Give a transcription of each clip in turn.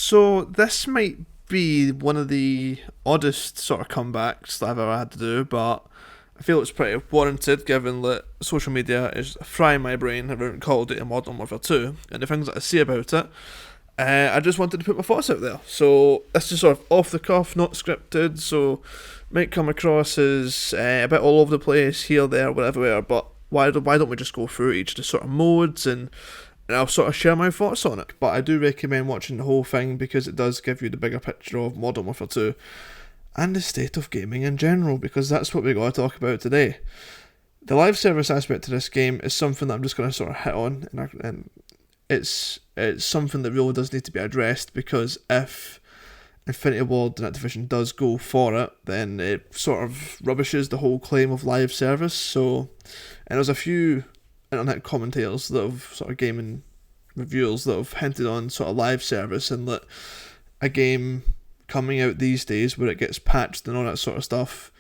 So this might be one of the oddest sort of comebacks that I've ever had to do, but I feel it's pretty warranted given that social media is frying my brain around Call of Duty Modern Warfare 2 and the things that I see about it. I just wanted to put my thoughts out there. So this is sort of off the cuff, not scripted, so might come across as a bit all over the place, here, there, wherever, but why don't we just go through each of the sort of modes and I'll sort of share my thoughts on it. But I do recommend watching the whole thing because it does give you the bigger picture of Modern Warfare 2 and the state of gaming in general, because that's what we got to talk about today. The live service aspect to this game is something that I'm just going to sort of hit on, and it's something that really does need to be addressed, because if Infinity Ward and Activision does go for it, then it sort of rubbishes the whole claim of live service. So, and there's a few internet commentators that have sort of gaming reviewers that have hinted on sort of live service, and that a game coming out these days where it gets patched and all that sort of stuff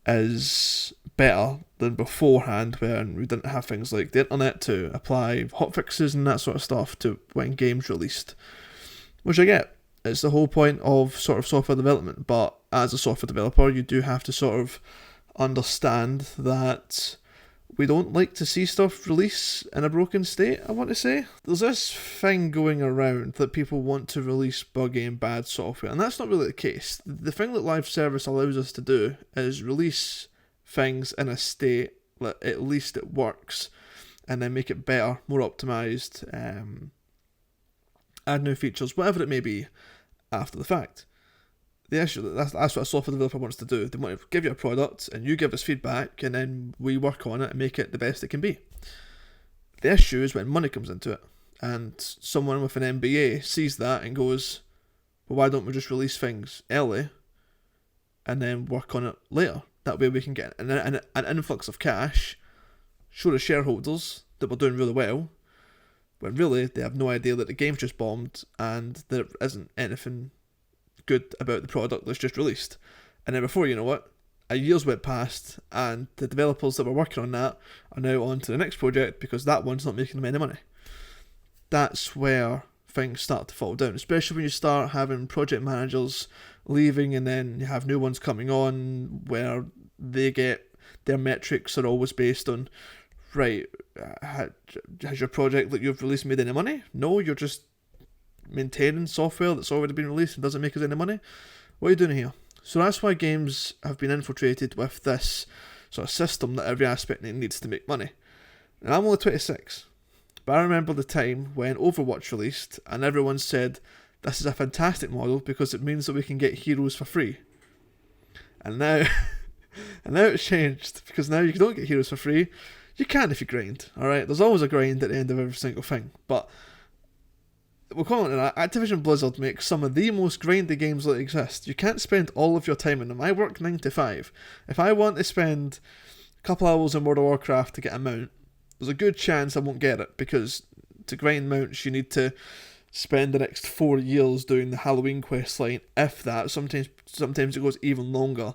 is better than beforehand, when we didn't have things like the internet to apply hotfixes and that sort of stuff to when games released. Which I get. It's the whole point of sort of software development, but as a software developer you do have to sort of understand that we don't like to see stuff release in a broken state, I want to say. There's this thing going around that people want to release buggy and bad software, and that's not really the case. The thing that live service allows us to do is release things in a state that at least it works, and then make it better, more optimised, add new features, whatever it may be, after the fact. The issue, that's what a software developer wants to do. They want to give you a product and you give us feedback, and then we work on it and make it the best it can be. The issue is when money comes into it, and someone with an MBA sees that and goes, well, why don't we just release things early and then work on it later? That way we can get an influx of cash, show the shareholders that we're doing really well, when really they have no idea that the game's just bombed and there isn't anything good about the product that's just released. And then before you know it, a year's went past and the developers that were working on that are now on to the next project because that one's not making them any money. That's where things start to fall down, especially when you start having project managers leaving and then you have new ones coming on where they get their metrics are always based on, right, has your project that you've released made any money? No, you're just maintaining software that's already been released and doesn't make us any money. What are you doing here? So that's why games have been infiltrated with this sort of system that every aspect needs to make money. And I'm only 26, but I remember the time when Overwatch released and everyone said this is a fantastic model because it means that we can get heroes for free. And now and now it's changed, because now you don't get heroes for free. You can if you grind, alright? There's always a grind at the end of every single thing, but we'll call it that. Activision Blizzard makes some of the most grindy games that exist. You can't spend all of your time in them. I work 9 to 5. If I want to spend a couple hours in World of Warcraft to get a mount, there's a good chance I won't get it, because to grind mounts you need to spend the next 4 years doing the Halloween quest line, if that. Sometimes it goes even longer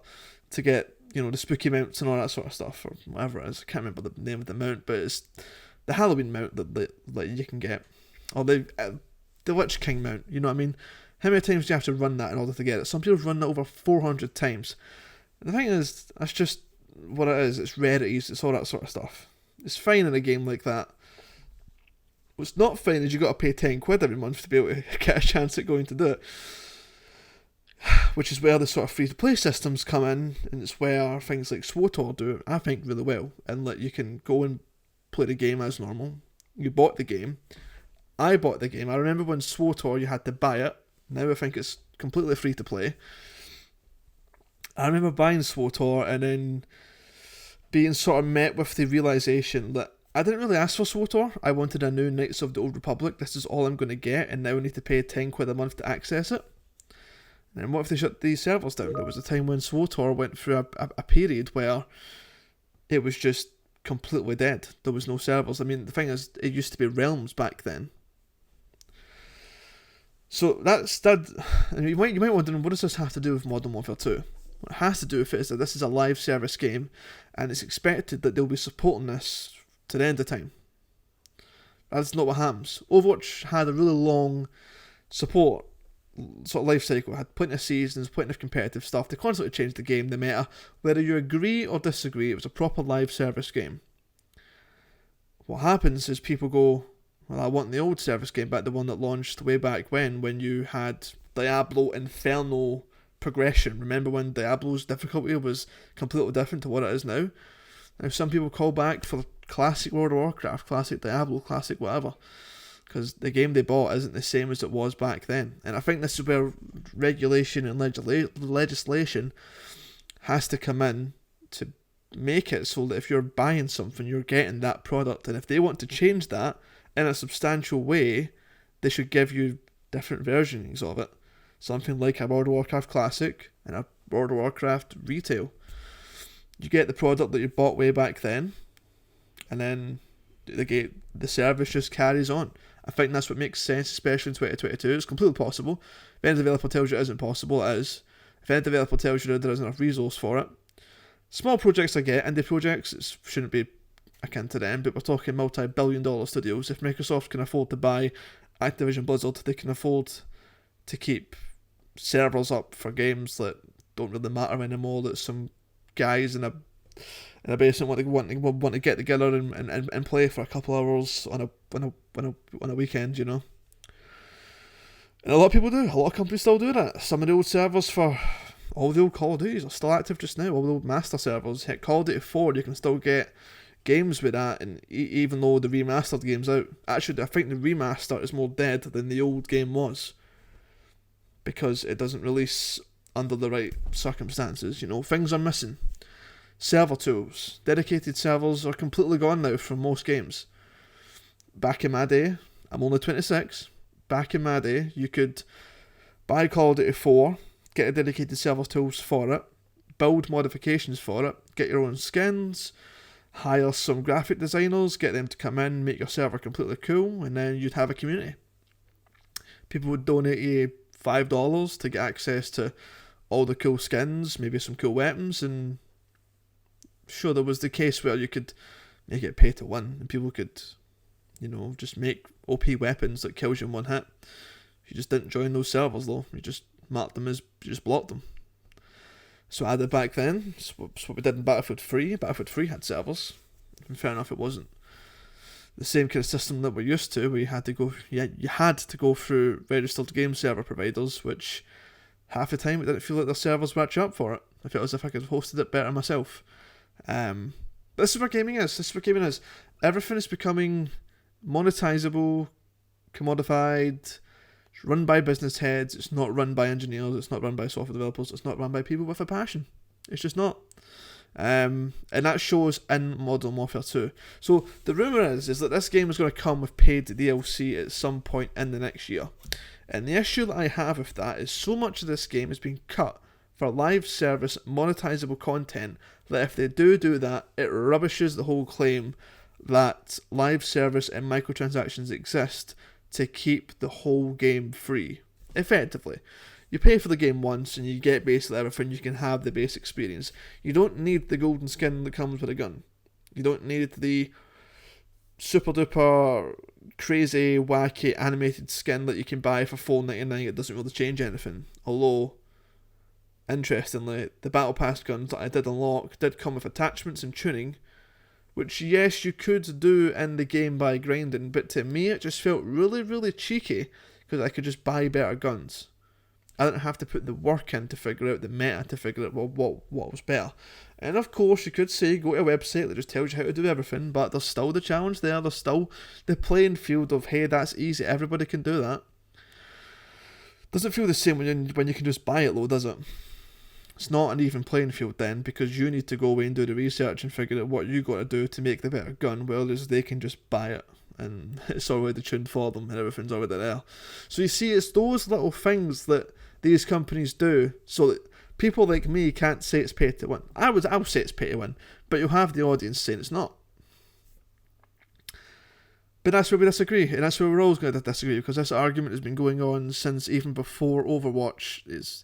to get, the spooky mounts and all that sort of stuff, or whatever it is. I can't remember the name of the mount, but it's the Halloween mount that you can get. Or the Lich King mount, you know what I mean? How many times do you have to run that in order to get it? Some people run that over 400 times. And the thing is, that's just what it is. It's rarities, it's all that sort of stuff. It's fine in a game like that. What's not fine is you got to pay 10 quid every month to be able to get a chance at going to do it. Which is where the sort of free-to-play systems come in, and it's where things like SWTOR do it, I think, really well. And you can go and play the game as normal. You bought the game. I bought the game. I remember when SWTOR you had to buy it. Now I think it's completely free to play. I remember buying SWTOR and then being sort of met with the realisation that I didn't really ask for SWTOR. I wanted a new Knights of the Old Republic. This is all I'm going to get, and now I need to pay 10 quid a month to access it. And what if they shut these servers down? There was a time when SWTOR went through a period where it was just completely dead. There was no servers. I mean, the thing is, it used to be Realms back then. So and you might wonder, what does this have to do with Modern Warfare 2? What it has to do with it is that this is a live service game, and it's expected that they'll be supporting this to the end of time. That's not what happens. Overwatch had a really long support sort of life cycle. It had plenty of seasons, plenty of competitive stuff. They constantly changed the game, the meta. Whether you agree or disagree, it was a proper live service game. What happens is people go, well, I want the old service game back, the one that launched way back when you had Diablo Inferno progression. Remember when Diablo's difficulty was completely different to what it is now? Now some people call back for classic World of Warcraft, classic Diablo, classic whatever, because the game they bought isn't the same as it was back then. And I think this is where regulation and legislation has to come in to make it so that if you're buying something, you're getting that product. And if they want to change that in a substantial way, they should give you different versions of it. Something like a World of Warcraft Classic and a World of Warcraft Retail. You get the product that you bought way back then, and then the service just carries on. I think that's what makes sense, especially in 2022. It's completely possible. If any developer tells you it isn't possible, it is. If any developer tells you there isn't enough resource for it, small projects I get, indie projects, it shouldn't be akin to them, but we're talking multi-billion-dollar studios. If Microsoft can afford to buy Activision Blizzard, they can afford to keep servers up for games that don't really matter anymore, that some guys in a basement want to get together and play for a couple hours on a weekend, you know. And a lot of people do. A lot of companies still do that. Some of the old servers for all the old Call of Duties are still active just now. All the old master servers. Heck, Call of Duty 4, you can still get games with that, and even though the remastered game's out. Actually, I think the remaster is more dead than the old game was, because it doesn't release under the right circumstances. You know, things are missing. Server tools. Dedicated servers are completely gone now from most games. Back in my day, I'm only 26, back in my day, you could buy Call of Duty 4, get a dedicated server tools for it, build modifications for it, get your own skins, hire some graphic designers, get them to come in, make your server completely cool, and then you'd have a community. People would donate you $5 to get access to all the cool skins, maybe some cool weapons, and sure, there was the case where you could make it pay to win, and people could, you know, just make OP weapons that kills you in one hit. You just didn't join those servers though, you just marked them as, you just blocked them. So I did back then. It's what we did in Battlefield 3. Battlefield 3 had servers. And fair enough, it wasn't the same kind of system that we're used to, where you had to go through registered game server providers, which half the time it didn't feel like their servers were actually up for it. I felt as if I could have hosted it better myself. This is what gaming is. Everything is becoming monetizable, commodified. It's run by business heads. It's not run by engineers. It's not run by software developers. It's not run by people with a passion. It's just not. And that shows in Modern Warfare 2. So the rumour is that this game is going to come with paid DLC at some point in the next year. And the issue that I have with that is so much of this game has been cut for live service monetizable content that if they do that, it rubbishes the whole claim that live service and microtransactions exist to keep the whole game free. Effectively, you pay for the game once and you get basically everything. You can have the base experience. You don't need the golden skin that comes with a gun. You don't need the super duper crazy wacky animated skin that you can buy for $4.99. It doesn't really change anything. Although, interestingly, the Battle Pass guns that I did unlock did come with attachments and tuning, which yes, you could do in the game by grinding, but to me it just felt really, really cheeky because I could just buy better guns. I didn't have to put the work in to figure out the meta, to figure out what was better. And of course, you could say go to a website that just tells you how to do everything, but there's still the challenge there. There's still the playing field of, hey, that's easy, everybody can do that. Doesn't feel the same when you can just buy it though, does it? It's not an even playing field then, because you need to go away and do the research and figure out what you got to do to make the better gun, whereas they can just buy it and it's already tuned for them and everything's already there. So you see, it's those little things that these companies do so that people like me can't say it's pay to win. I'll say it's pay to win, but you'll have the audience saying it's not. But that's where we disagree, and that's where we're always going to disagree, because this argument has been going on since even before Overwatch. Is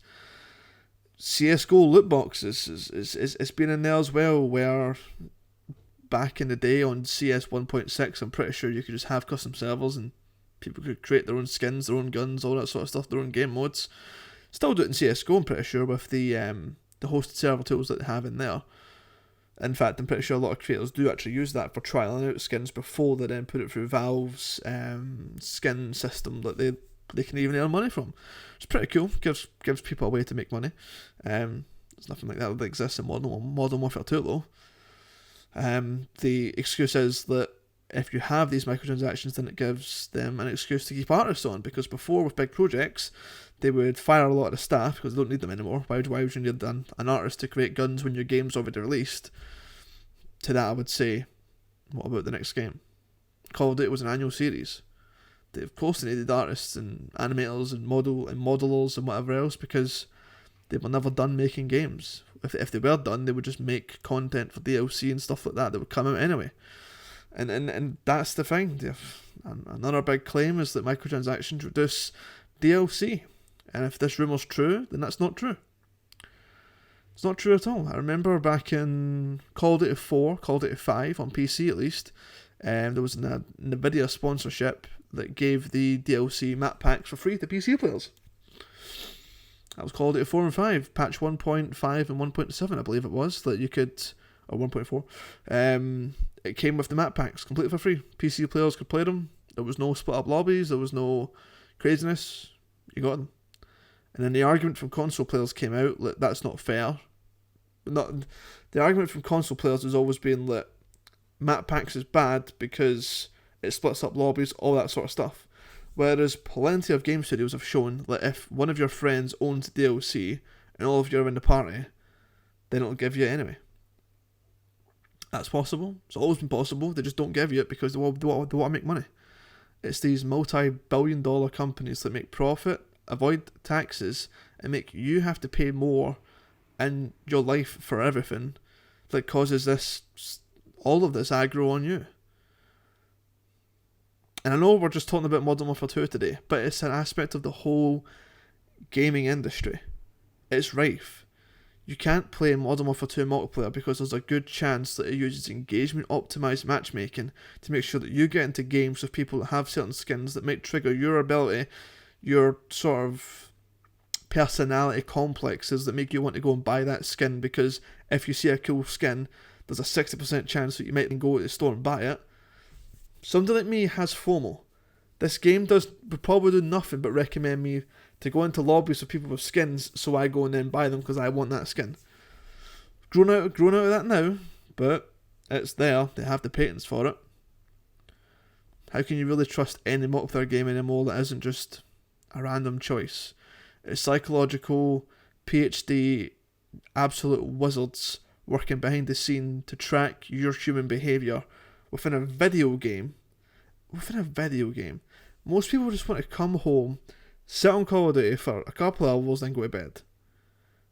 CSGO loot boxes it's been in there as well, where back in the day on CS 1.6 I'm pretty sure you could just have custom servers and People could create their own skins, their own guns, all that sort of stuff, their own game modes. Still do it in CSGO, I'm pretty sure, with the hosted server tools that they have in there. In fact, I'm pretty sure a lot of creators do actually use that for trialing out skins before they then put it through Valve's skin system that they can even earn money from. It's pretty cool. Gives people a way to make money. There's nothing like that exists in Modern Warfare 2 though. The excuse is that if you have these microtransactions, then it gives them an excuse to keep artists on, because before, with big projects, they would fire a lot of staff because they don't need them anymore. Why would you need an artist to create guns when your game's already released? To that I would say, what about the next game? Call of Duty was an annual series. They of course they needed artists and animators and modelers and whatever else, because they were never done making games. If they were done, they would just make content for DLC and stuff like that would come out anyway. And that's the thing. Another big claim is that microtransactions reduce DLC. And if this rumour's true, then that's not true. It's not true at all. I remember back in Call of Duty 4, Call of Duty 5, on PC at least, there was an Nvidia sponsorship that gave the DLC map packs for free to PC players. That was Call of Duty 4 and 5, patch 1.5 and 1.7, I believe it was, that you could, or 1.4. It came with the map packs completely for free. PC players could play them. There was no split up lobbies. There was no craziness. You got them. And then the argument from console players came out that that's not fair. The argument from console players has always been that map packs is bad because it splits up lobbies, all that sort of stuff. Whereas plenty of game studios have shown that if one of your friends owns DLC and all of you are in the party, then it'll give you it anyway. That's possible. It's always been possible. They just don't give you it because they want to make money. It's these multi-billion-dollar companies that make profit, avoid taxes, and make you have to pay more in your life for everything that causes all of this aggro on you. And I know we're just talking about Modern Warfare 2 today, but it's an aspect of the whole gaming industry. It's rife. You can't play Modern Warfare 2 multiplayer because there's a good chance that it uses engagement optimized matchmaking to make sure that you get into games with people that have certain skins that might trigger your ability, your sort of personality complexes that make you want to go and buy that skin, because if you see a cool skin, there's a 60% chance that you might then go to the store and buy it. Somebody like me has FOMO. This game would probably do nothing but recommend me to go into lobbies with people with skins, so I go and then buy them because I want that skin. Grown out of that now, but it's there. They have the patents for it. How can you really trust any multiplayer game anymore that isn't just a random choice? It's psychological, PhD, absolute wizards working behind the scene to track your human behaviour within a video game. Most people just want to come home, sit on Call of Duty for a couple of hours, then go to bed.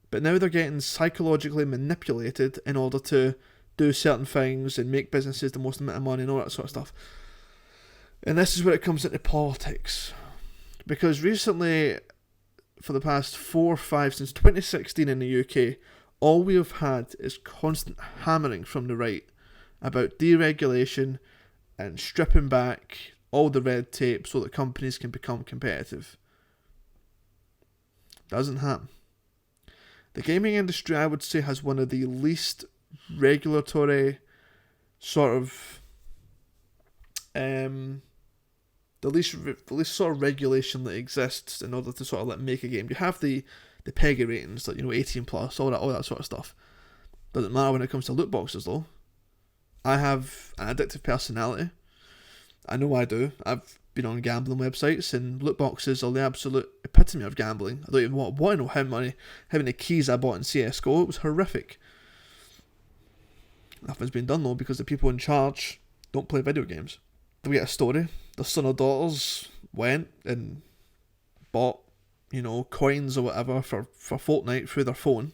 But now they're getting psychologically manipulated in order to do certain things and make businesses the most amount of money and all that sort of stuff. And this is where it comes into politics. Because recently, for the past 4 or 5, since 2016 in the UK, all we have had is constant hammering from the right about deregulation and stripping back all the red tape so that companies can become competitive. Doesn't happen. The gaming industry, I would say, has one of the least regulatory sort of the least sort of regulation that exists in order to sort of make a game. You have the PEGI ratings, like 18 plus, all that sort of stuff. Doesn't matter when it comes to loot boxes though. I have an addictive personality. I know I do. I've been on gambling websites, and loot boxes are the absolute epitome of gambling. I don't even want to know how many keys I bought in CSGO. It was horrific. Nothing's been done though because the people in charge don't play video games. We get a story. The son or daughters went and bought, coins or whatever for Fortnite through their phone.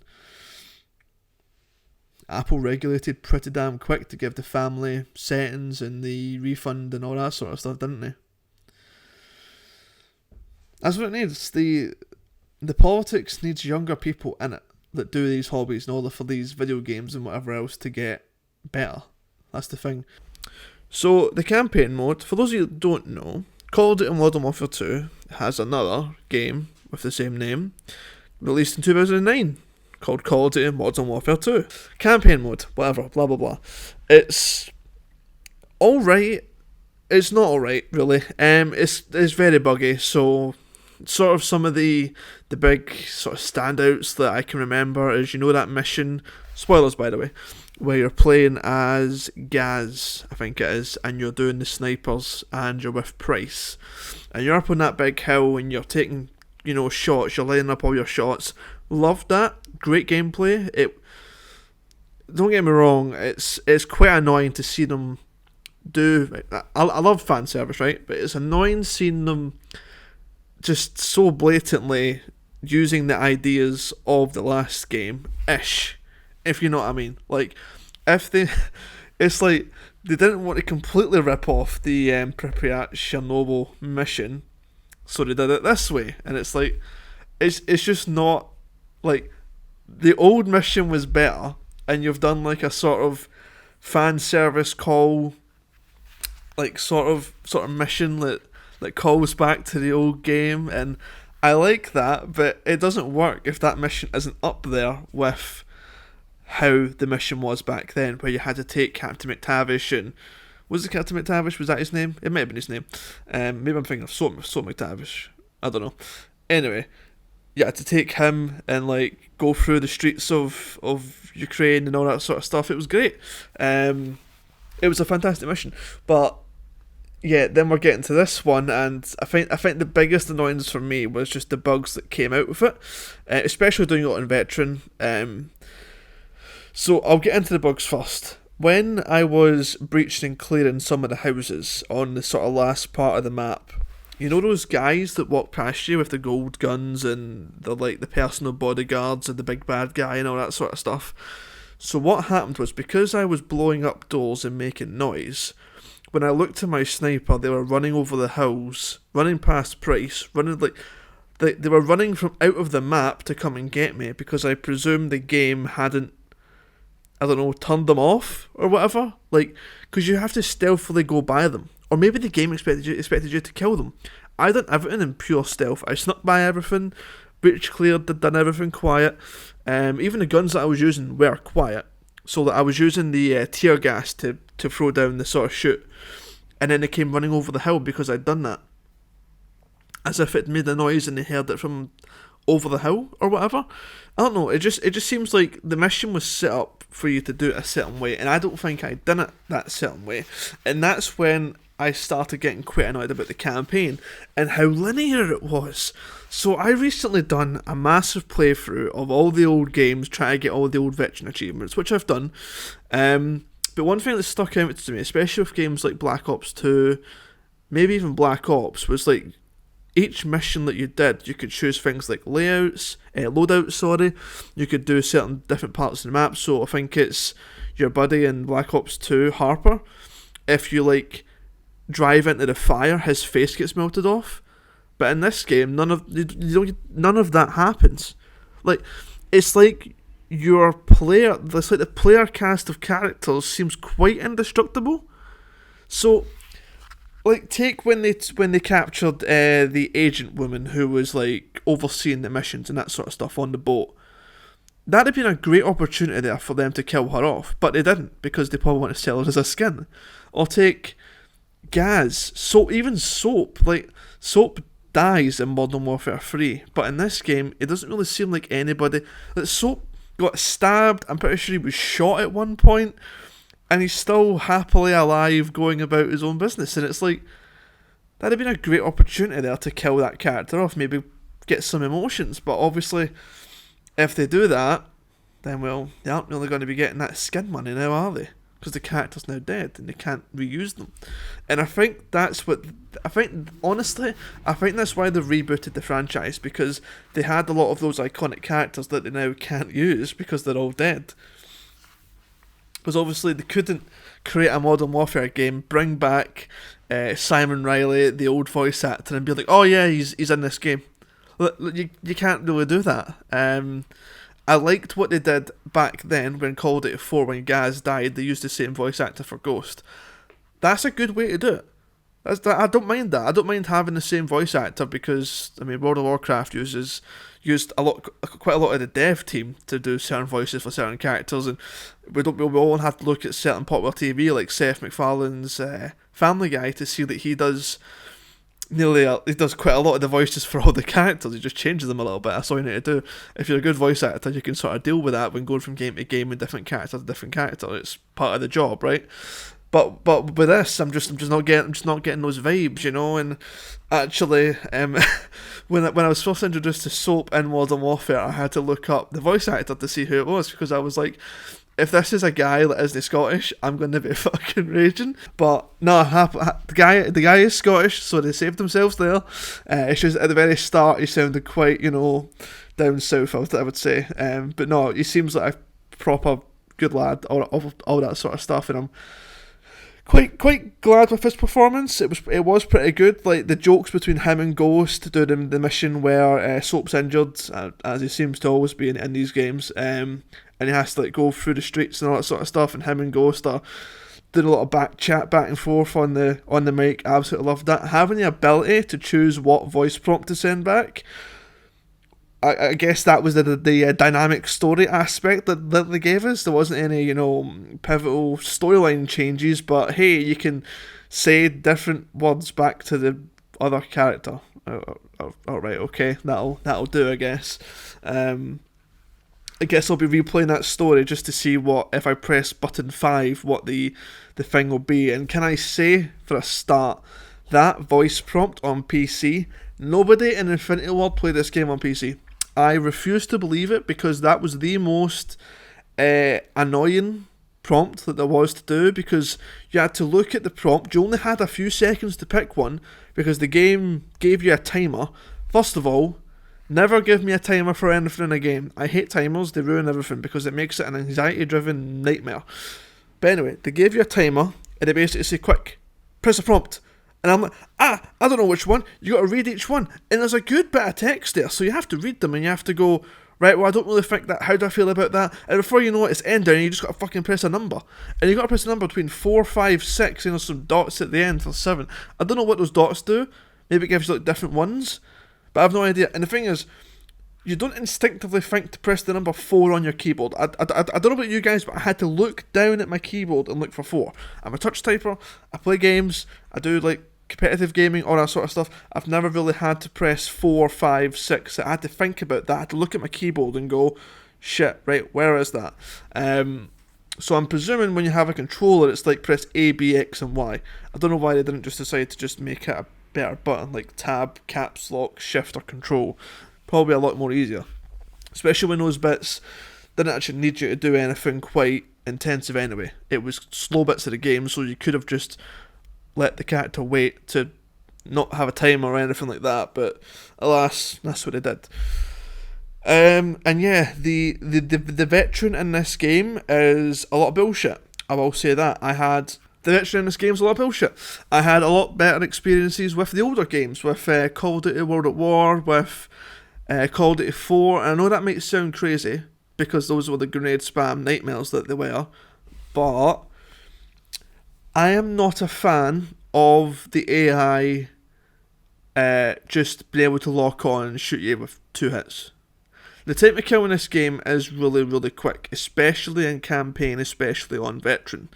Apple regulated pretty damn quick to give the family settings and the refund and all that sort of stuff, didn't they? That's what it needs. The politics needs younger people in it that do these hobbies in order for these video games and whatever else to get better. That's the thing. So the campaign mode, for those of you that don't know, Call of Duty Modern Warfare 2 has another game with the same name, released in 2009, called Call of Duty Modern Warfare 2. Campaign mode, whatever, blah blah blah. It's alright. It's not alright, really. It's very buggy, so sort of some of the big sort of standouts that I can remember is, that mission, spoilers by the way, where you're playing as Gaz, I think it is, and you're doing the snipers and you're with Price. And you're up on that big hill and you're taking, shots, you're lining up all your shots. Loved that. Great gameplay. Don't get me wrong, it's quite annoying to see them do. I love fan service, right? But it's annoying seeing them just so blatantly using the ideas of the last game-ish, if you know what I mean. Like, it's like they didn't want to completely rip off the Pripyat Chernobyl mission, so they did it this way, and it's like, it's just not, like, the old mission was better, and you've done like a sort of fan service call, like sort of mission that calls back to the old game, and I like that, but it doesn't work if that mission isn't up there with how the mission was back then, where you had to take Captain McTavish, and was it Captain McTavish? Was that his name? It might have been his name. Maybe I'm thinking of Soap McTavish. I don't know. Anyway, you had to take him and like go through the streets of Ukraine and all that sort of stuff. It was great. It was a fantastic mission, but yeah, then we're getting to this one, and I think the biggest annoyance for me was just the bugs that came out with it, especially doing it on veteran. So I'll get into the bugs first. When I was breaching and clearing some of the houses on the sort of last part of the map, those guys that walk past you with the gold guns and they're like the personal bodyguards and the big bad guy and all that sort of stuff. So what happened was, because I was blowing up doors and making noise, when I looked at my sniper, they were running over the hills, running past Price, running like they were running from out of the map to come and get me, because I presume the game hadn't, I don't know, turned them off or whatever. Like, because you have to stealthily go by them, or maybe the game expected you to kill them. I done everything in pure stealth. I snuck by everything, breach cleared, done everything quiet. Even the guns that I was using were quiet, so that I was using the tear gas to throw down the sort of shoot, and then they came running over the hill because I'd done that, as if it made a noise and they heard it from over the hill or whatever. I don't know, it just seems like the mission was set up for you to do it a certain way, and I don't think I done it that certain way, and that's when I started getting quite annoyed about the campaign and how linear it was. So I recently done a massive playthrough of all the old games, trying to get all the old veteran achievements, which I've done. But one thing that stuck out to me, especially with games like Black Ops 2, maybe even Black Ops, was like each mission that you did, you could choose things like loadouts. You could do certain different parts of the map. So I think it's your buddy in Black Ops 2, Harper. If you like drive into the fire, his face gets melted off. But in this game, none of that happens. Like, it's like the player cast of characters seems quite indestructible. So, like, take when they captured the agent woman who was like overseeing the missions and that sort of stuff on the boat. That'd have been a great opportunity there for them to kill her off, but they didn't, because they probably want to sell her as a skin. Or take Gaz, even Soap. Like, Soap dies in Modern Warfare 3, but in this game, it doesn't really seem like anybody. Like, Soap got stabbed, I'm pretty sure he was shot at one point, and he's still happily alive going about his own business, and it's like, that'd have been a great opportunity there to kill that character off, maybe get some emotions, but obviously, if they do that, then, well, they aren't really going to be getting that skin money now, are they? Because the character's now dead and they can't reuse them. And I think honestly that's why they rebooted the franchise, because they had a lot of those iconic characters that they now can't use because they're all dead. Because obviously they couldn't create a Modern Warfare game, bring back Simon Riley, the old voice actor, and be like, oh yeah, he's in this game. You can't really do that. I liked what they did back then when Call of Duty 4, when Gaz died, they used the same voice actor for Ghost. That's a good way to do it. I don't mind that. I don't mind having the same voice actor because I mean World of Warcraft used quite a lot of the dev team to do certain voices for certain characters, and we all have to look at certain popular TV like Seth MacFarlane's Family Guy to see that he does quite a lot of the voices for all the characters. He just changes them a little bit. That's all you need to do. If you're a good voice actor, you can sort of deal with that when going from game to game with different character to different character. It's part of the job, right? But with this, I'm just not getting those vibes, you know. And actually, when I was first introduced to Soap in Modern Warfare, I had to look up the voice actor to see who it was because I was like, if this is a guy that isn't Scottish, I'm going to be fucking raging. But no, the guy is Scottish, so they saved themselves there. It's just at the very start he sounded quite, you know, down south, I would say. But no, he seems like a proper good lad, all that sort of stuff, and I'm quite glad with his performance. It was pretty good. Like the jokes between him and Ghost doing the mission where Soap's injured, as he seems to always be in these games, and he has to like go through the streets and all that sort of stuff. And him and Ghost are doing a lot of back and forth on the mic. Absolutely loved that. Having the ability to choose what voice prompt to send back. I guess that was the dynamic story aspect that they gave us. There wasn't any, you know, pivotal storyline changes, but hey, you can say different words back to the other character. Alright, okay, that'll do, I guess. I guess I'll be replaying that story just to see what, if I press button 5, what the thing will be. And can I say, for a start, that voice prompt on PC, nobody in Infinity Ward played this game on PC. I refuse to believe it because that was the most annoying prompt that there was to do, because you had to look at the prompt. You only had a few seconds to pick one because the game gave you a timer. First of all, never give me a timer for anything in a game. I hate timers, they ruin everything because it makes it an anxiety-driven nightmare. But anyway, they gave you a timer and they basically say, quick, press a prompt. And I'm like, I don't know which one. You got to read each one. And there's a good bit of text there, so you have to read them and you have to go, right, well, I don't really think that. How do I feel about that? And before you know it, it's ending and you just got to fucking press a number. And you got to press a number between 4, 5, 6, and there's some dots at the end for 7. I don't know what those dots do. Maybe it gives you like different ones. But I have no idea. And the thing is, you don't instinctively think to press the number 4 on your keyboard. I don't know about you guys, but I had to look down at my keyboard and look for 4. I'm a touch typer, I play games, I do like competitive gaming, all that sort of stuff. I've never really had to press 4, 5, 6. I had to think about that. I had to look at my keyboard and go, shit, right, where is that? So I'm presuming when you have a controller, it's like press A, B, X, and Y. I don't know why they didn't just decide to just make it a better button, like tab, caps lock, shift, or control. Probably a lot more easier. Especially when those bits didn't actually need you to do anything quite intensive anyway. It was slow bits of the game, so you could have just let the character wait to not have a timer or anything like that, but alas, that's what they did. And yeah, the veteran in this game is a lot of bullshit. I will say that. The veteran in this game is a lot of bullshit. I had a lot better experiences with the older games, with Call of Duty World at War, with Call of Duty 4. And I know that might sound crazy, because those were the grenade spam nightmares that they were, but I am not a fan of the AI just being able to lock on and shoot you with 2 hits. The time to kill in this game is really, really quick, especially in campaign, especially on veteran.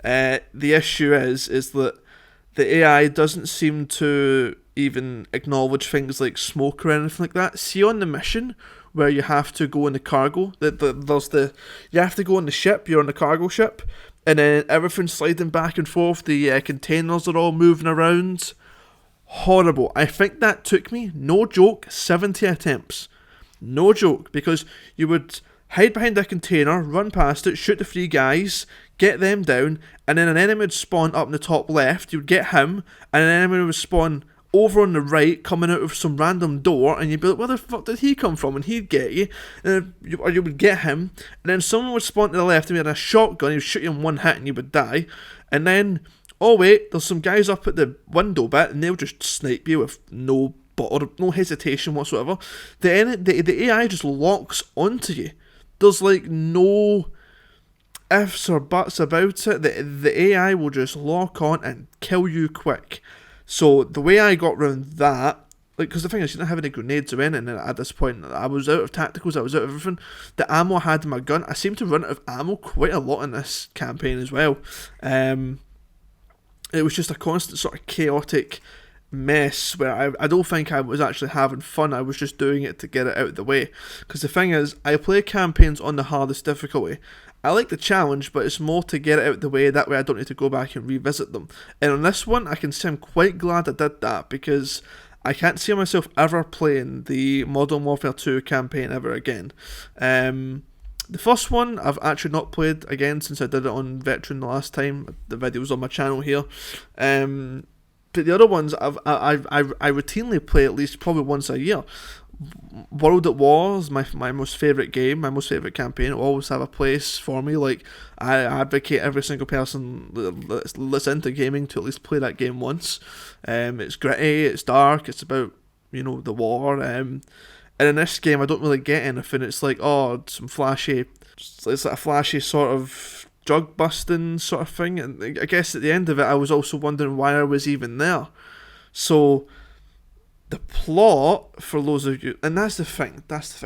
The issue is that the AI doesn't seem to even acknowledge things like smoke or anything like that. See, on the mission where you have to go in the cargo, you have to go on the ship, you're on the cargo ship, and then everything's sliding back and forth, the containers are all moving around. Horrible. I think that took me, no joke, 70 attempts. No joke, because you would hide behind a container, run past it, shoot the 3 guys, get them down, and then an enemy would spawn up in the top left, you would get him, and an enemy would spawn over on the right, coming out of some random door, and you'd be like, where the fuck did he come from? And he'd get you, or you would get him, and then someone would spawn to the left, and he had a shotgun, he would shoot you in 1 hit, and you would die, and then, oh wait, there's some guys up at the window bit, and they'll just snipe you with no hesitation whatsoever. The AI just locks onto you. There's like no ifs or buts about it. The AI will just lock on and kill you quick. So the way I got around that, like, because the thing is, you didn't have any grenades or anything at this point. I was out of tacticals, I was out of everything. The ammo I had in my gun, I seemed to run out of ammo quite a lot in this campaign as well. It was just a constant sort of chaotic mess where I don't think I was actually having fun. I was just doing it to get it out of the way. Because the thing is, I play campaigns on the hardest difficulty. I like the challenge, but it's more to get it out of the way. That way I don't need to go back and revisit them. And on this one, I can say I'm quite glad I did that, because I can't see myself ever playing the Modern Warfare 2 campaign ever again. The first one I've actually not played again since I did it on Veteran the last time. The video's on my channel here. But the other ones I routinely play at least probably once a year. World at War is my most favourite game, my most favourite campaign. It will always have a place for me. Like, I advocate every single person that's into gaming to at least play that game once. It's gritty, it's dark, it's about, the war. And in this game I don't really get anything. It's like, it's like a flashy sort of drug busting sort of thing. And I guess at the end of it I was also wondering why I was even there. So the plot, for those of you, and that's the thing,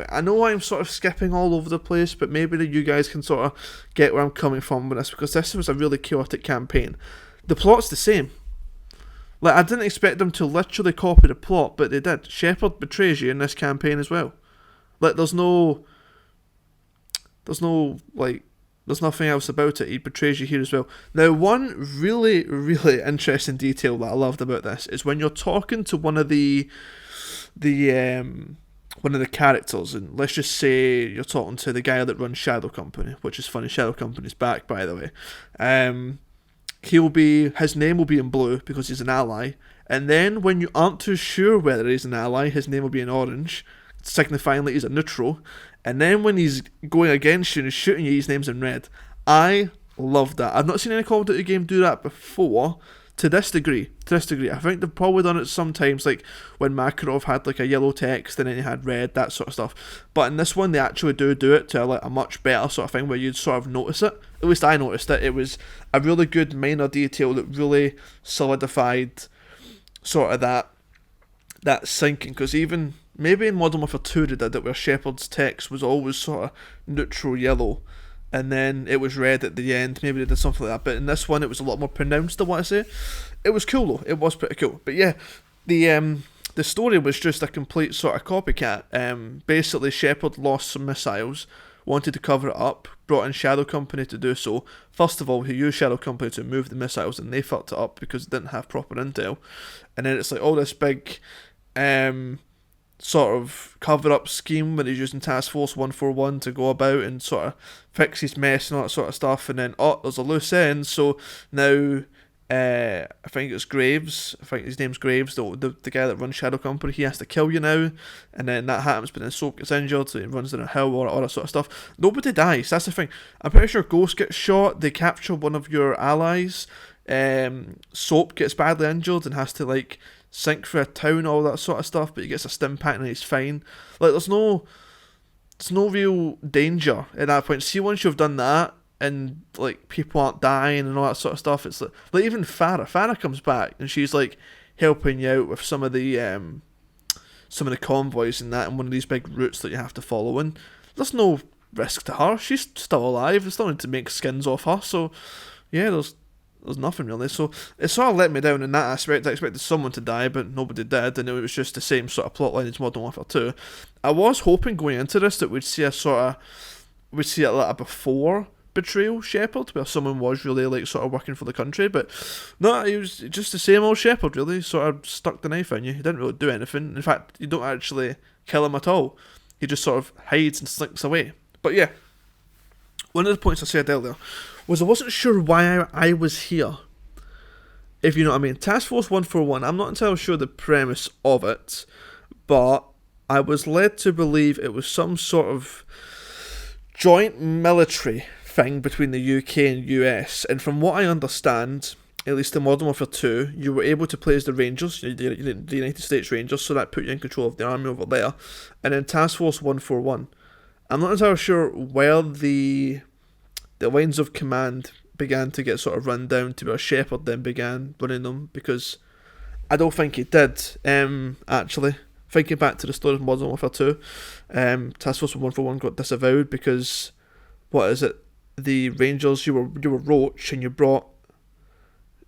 I know I'm sort of skipping all over the place, but maybe that you guys can sort of get where I'm coming from with this, because this was a really chaotic campaign. The plot's the same. Like, I didn't expect them to literally copy the plot, but they did. Shepard betrays you in this campaign as well. Like, there's nothing else about it. He betrays you here as well. Now, one really, really interesting detail that I loved about this is when you're talking to one of the characters, and let's just say you're talking to the guy that runs Shadow Company, which is funny. Shadow Company's back, by the way. His name will be in blue because he's an ally, and then when you aren't too sure whether he's an ally, his name will be in orange, signifying that he's a neutral. And then when he's going against you and shooting you, his name's in red. I love that. I've not seen any Call of Duty game do that before to this degree. I think they've probably done it sometimes, like when Makarov had like a yellow text and then he had red, that sort of stuff. But in this one, they actually do it to like a much better sort of thing where you'd sort of notice it. At least I noticed it. It was a really good minor detail that really solidified sort of that sinking, because even maybe in Modern Warfare 2 they did it where Shepard's text was always sort of neutral yellow and then it was red at the end. Maybe they did something like that, but in this one it was a lot more pronounced, I want to say. It was cool though, it was pretty cool. But yeah, the story was just a complete sort of copycat. Basically Shepard lost some missiles, wanted to cover it up, brought in Shadow Company to do so. First of all, he used Shadow Company to move the missiles and they fucked it up because they didn't have proper intel. And then it's like all this big sort of cover-up scheme where he's using Task Force 141 to go about and sort of fix his mess and all that sort of stuff, and then there's a loose end, so now I think it's Graves, I think his name's Graves, the guy that runs Shadow Company, he has to kill you now, and then that happens, but then Soap gets injured, so he runs down a hill, all that sort of stuff. Nobody dies, that's the thing. I'm pretty sure Ghost gets shot, they capture one of your allies, Soap gets badly injured and has to like sink through a town, all that sort of stuff, but he gets a stim pack and he's fine. Like, there's no real danger at that point. See, once you've done that and like people aren't dying and all that sort of stuff, it's like even Farah comes back and she's like helping you out with some of the convoys and that, and one of these big routes that you have to follow, and there's no risk to her. She's still alive. There's nothing to make skins off her, so yeah, there's nothing really. So it sort of let me down in that aspect. I expected someone to die, but nobody did, and it was just the same sort of plotline as Modern Warfare 2. I was hoping going into this that we'd see a little before betrayal Shepard, where someone was really like sort of working for the country, but no, he was just the same old Shepard, really, sort of stuck the knife in you. He didn't really do anything. In fact, you don't actually kill him at all. He just sort of hides and slinks away. But yeah, one of the points I said earlier was I wasn't sure why I was here, if you know what I mean. Task Force 141, I'm not entirely sure the premise of it, but I was led to believe it was some sort of joint military thing between the UK and US, and from what I understand, at least in Modern Warfare 2, you were able to play as the Rangers, the United States Rangers, so that put you in control of the army over there. And then Task Force 141, I'm not entirely sure where the lines of command began to get sort of run down to where Shepard then began running them, because I don't think he did, actually. Thinking back to the story of Modern Warfare 2, Task Force 141 got disavowed because, what is it, the Rangers, you were Roach and you brought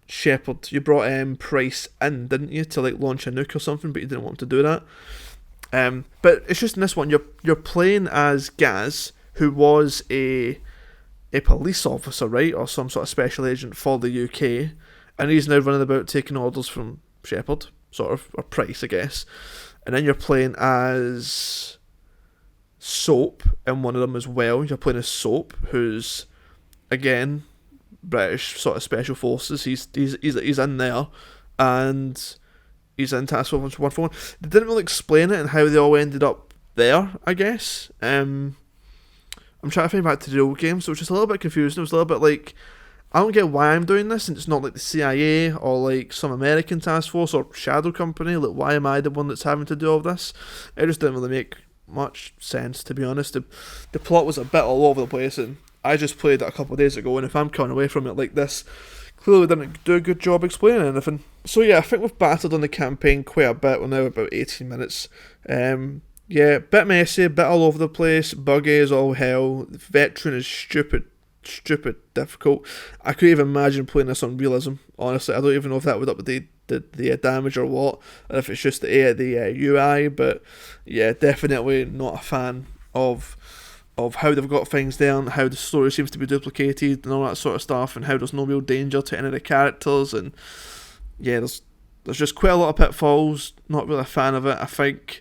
Shepard, you brought Price in, didn't you, to like launch a nuke or something, but you didn't want to do that. But it's just in this one, you're playing as Gaz, who was a police officer, right, or some sort of special agent for the UK, and he's now running about taking orders from Shepard, sort of, or Price, I guess. And then you're playing as Soap in one of them as well. You're playing as Soap, who's, again, British sort of special forces. He's in there, and he's in Task Force 141. They didn't really explain it and how they all ended up there, I guess. I'm trying to think back to the old game, so it's just a little bit confusing. It was a little bit like, I don't get why I'm doing this, and it's not like the CIA or like some American task force or shadow company. Like, why am I the one that's having to do all this? It just didn't really make much sense, to be honest. The plot was a bit all over the place, and I just played it a couple of days ago, and if I'm coming away from it like this, clearly didn't do a good job explaining anything. So yeah, I think we've battled on the campaign quite a bit. We're now about 18 minutes. Yeah, bit messy, bit all over the place, buggy as all hell. The veteran is stupid difficult. I couldn't even imagine playing this on realism, honestly. I don't even know if that would up the damage or what, or if it's just the UI, but yeah, definitely not a fan of how they've got things there, and how the story seems to be duplicated and all that sort of stuff, and how there's no real danger to any of the characters, and yeah, there's just quite a lot of pitfalls. Not really a fan of it. I think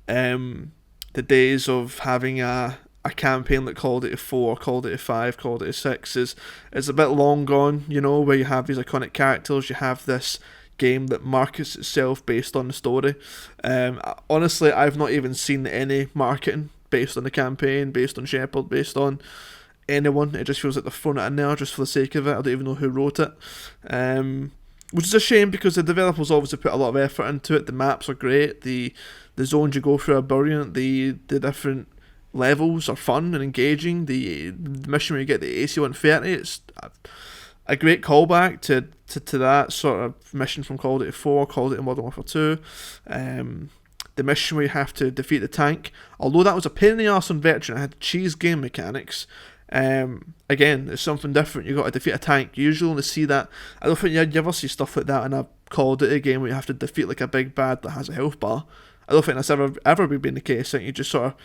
the days of having a campaign like Call of Duty 4, Call of Duty 5, Call of Duty 6 is a bit long gone, you know, where you have these iconic characters, you have this game that markets itself based on the story. Honestly, I've not even seen any marketing based on the campaign, based on Shepard, based on anyone. It just feels like they're throwing it in there just for the sake of it. I don't even know who wrote it. Which is a shame, because the developers obviously put a lot of effort into it. The maps are great, the zones you go through are brilliant, the different levels are fun and engaging. The mission where you get the AC-130, it's a great callback to that sort of mission from Call of Duty 4, Call of Duty Modern Warfare 2. The mission where you have to defeat the tank, although that was a pain in the arse on Veteran, it had cheese game mechanics. Again, it's something different. You got to defeat a tank. You usually only see that. I don't think you ever see stuff like that in a Call of Duty game where you have to defeat like a big bad that has a health bar. I don't think that's ever been the case. I think you just sort of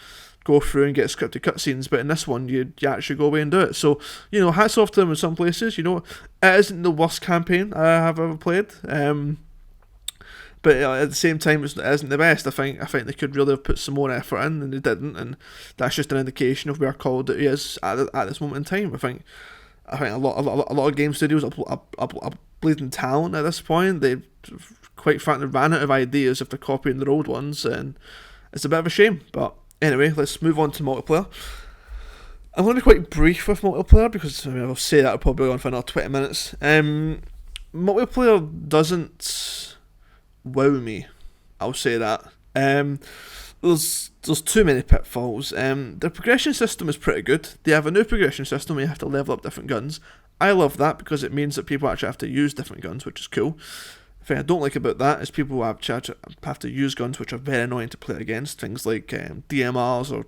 go through and get scripted cutscenes, but in this one you actually go away and do it. So, you know, hats off to them in some places. You know, it isn't the worst campaign I have ever played. But at the same time, it isn't the best. I think they could really have put some more effort in, and they didn't, and that's just an indication of where Call of Duty is at this moment in time. I think a lot of game studios are bleeding talent at this point. They quite frankly ran out of ideas if they're copying their old ones, and it's a bit of a shame. But anyway, let's move on to multiplayer. I'm going to be quite brief with multiplayer, because I'll say that I'll probably go on for another 20 minutes. Multiplayer doesn't wow me, I'll say that. There's too many pitfalls. The progression system is pretty good. They have a new progression system where you have to level up different guns. I love that, because it means that people actually have to use different guns, which is cool. The thing I don't like about that is people have to use guns which are very annoying to play against. Things like DMRs or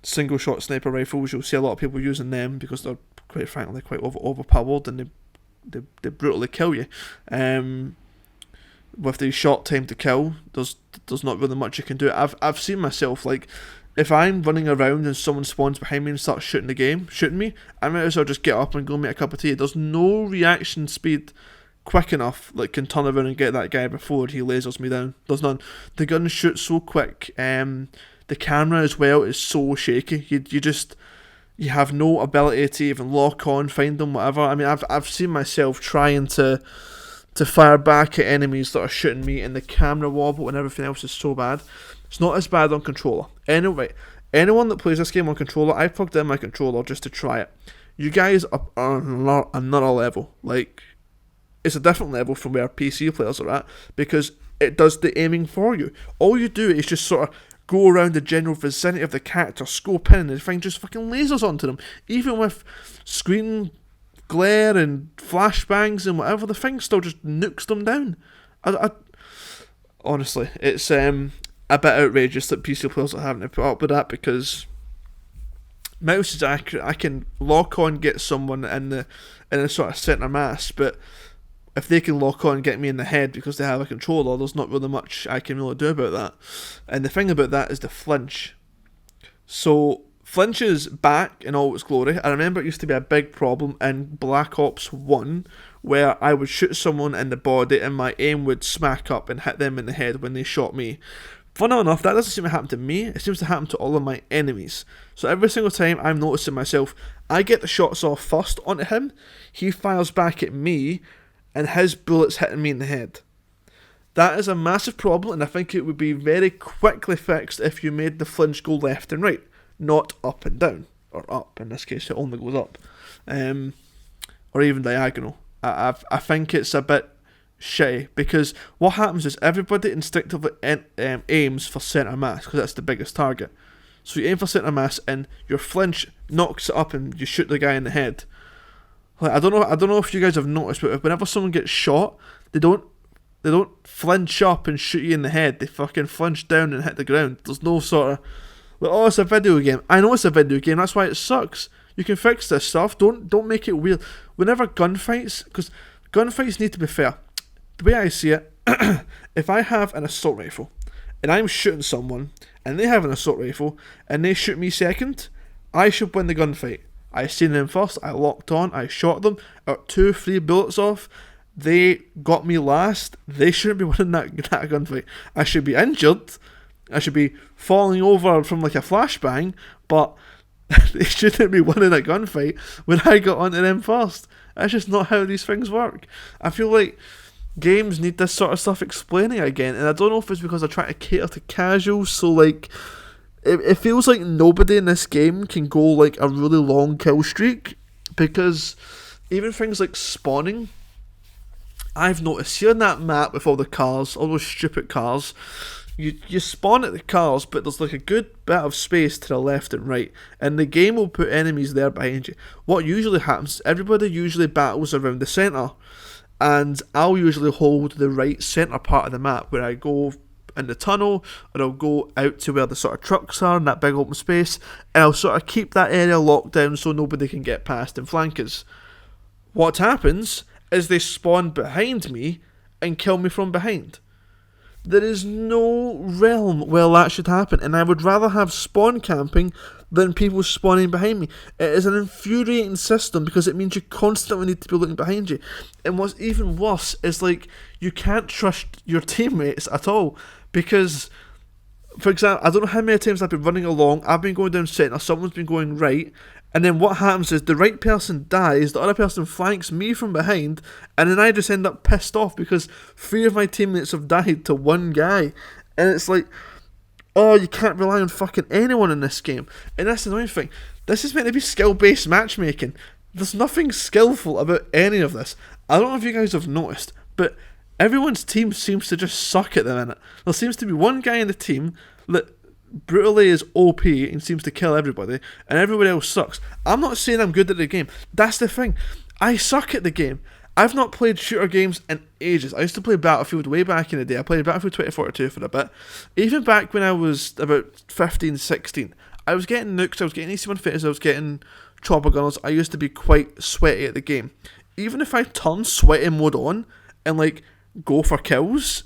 single shot sniper rifles. You'll see a lot of people using them because they're quite frankly quite overpowered, and they brutally kill you. With the short time to kill, there's not really much you can do. I've seen myself, like, if I'm running around and someone spawns behind me and starts shooting me, I might as well just get up and go make a cup of tea. There's no reaction speed quick enough, like, can turn around and get that guy before he lasers me down. There's none. The gun shoots so quick. The camera as well is so shaky. You have no ability to even lock on, find them, whatever. I mean, I've seen myself trying to fire back at enemies that are shooting me, and the camera wobble and everything else is so bad. It's not as bad on controller. Anyway, anyone that plays this game on controller, I plugged in my controller just to try it. You guys are on another level. Like, it's a different level from where PC players are at, because it does the aiming for you. All you do is just sort of go around the general vicinity of the character, scope in, and the thing just fucking lasers onto them. Even with screen glare and flashbangs and whatever, the thing still just nukes them down. Honestly, it's a bit outrageous that PC players are having to put up with that, because mouse is accurate. I can lock on, get someone in a sort of centre mass, but if they can lock on and get me in the head because they have a controller, there's not really much I can really do about that. And the thing about that is the flinch. So flinch is back in all its glory. I remember it used to be a big problem in Black Ops 1, where I would shoot someone in the body and my aim would smack up and hit them in the head when they shot me. Funnily enough, that doesn't seem to happen to me, it seems to happen to all of my enemies. So every single time I'm noticing myself, I get the shots off first onto him, he fires back at me, and his bullets hitting me in the head. That is a massive problem, and I think it would be very quickly fixed if you made the flinch go left and right, not up and down, or up. In this case, it only goes up, or even diagonal. I think it's a bit shitty, because what happens is everybody instinctively aims for centre mass, because that's the biggest target. So you aim for centre mass, and your flinch knocks it up, and you shoot the guy in the head. Like, I don't know if you guys have noticed, but whenever someone gets shot, they don't flinch up and shoot you in the head. They fucking flinch down and hit the ground. There's no sort of like, oh, it's a video game. I know it's a video game. That's why it sucks. You can fix this stuff. Don't make it weird. Whenever gunfights, because gunfights need to be fair. The way I see it, if I have an assault rifle and I'm shooting someone and they have an assault rifle and they shoot me second, I should win the gunfight. I seen them first, I locked on, I shot them, I got 2-3 bullets off, they got me last, they shouldn't be winning that gunfight. I should be injured, I should be falling over from like a flashbang, but they shouldn't be winning a gunfight when I got onto them first. That's just not how these things work. I feel like games need this sort of stuff explaining again, and I don't know if it's because they're trying to cater to casuals, so like, it feels like nobody in this game can go like a really long kill streak, because even things like spawning, I've noticed here in that map with all the cars, all those stupid cars, you spawn at the cars, but there's like a good bit of space to the left and right, and the game will put enemies there behind you. What usually happens, everybody usually battles around the centre, and I'll usually hold the right centre part of the map, where I go in the tunnel, and I'll go out to where the sort of trucks are in that big open space, and I'll sort of keep that area locked down so nobody can get past and flank us. What happens is they spawn behind me and kill me from behind. There is no realm where that should happen, and I would rather have spawn camping than people spawning behind me. It is an infuriating system, because it means you constantly need to be looking behind you. And what's even worse is, like, you can't trust your teammates at all, because, for example, I don't know how many times I've been running along, I've been going down centre, someone's been going right, and then what happens is the right person dies, the other person flanks me from behind, and then I just end up pissed off because 3 of my teammates have died to one guy. And it's like, oh, you can't rely on fucking anyone in this game. And that's the annoying thing. This is meant to be skill-based matchmaking. There's nothing skillful about any of this. I don't know if you guys have noticed, but everyone's team seems to just suck at the minute. There seems to be one guy in the team that brutally is OP and seems to kill everybody, and everybody else sucks. I'm not saying I'm good at the game. That's the thing. I suck at the game. I've not played shooter games in ages. I used to play Battlefield way back in the day. I played Battlefield 2042 for a bit. Even back when I was about 15, 16, I was getting nukes, I was getting AC-130s, I was getting chopper gunners. I used to be quite sweaty at the game. Even if I turn sweaty mode on and like go for kills,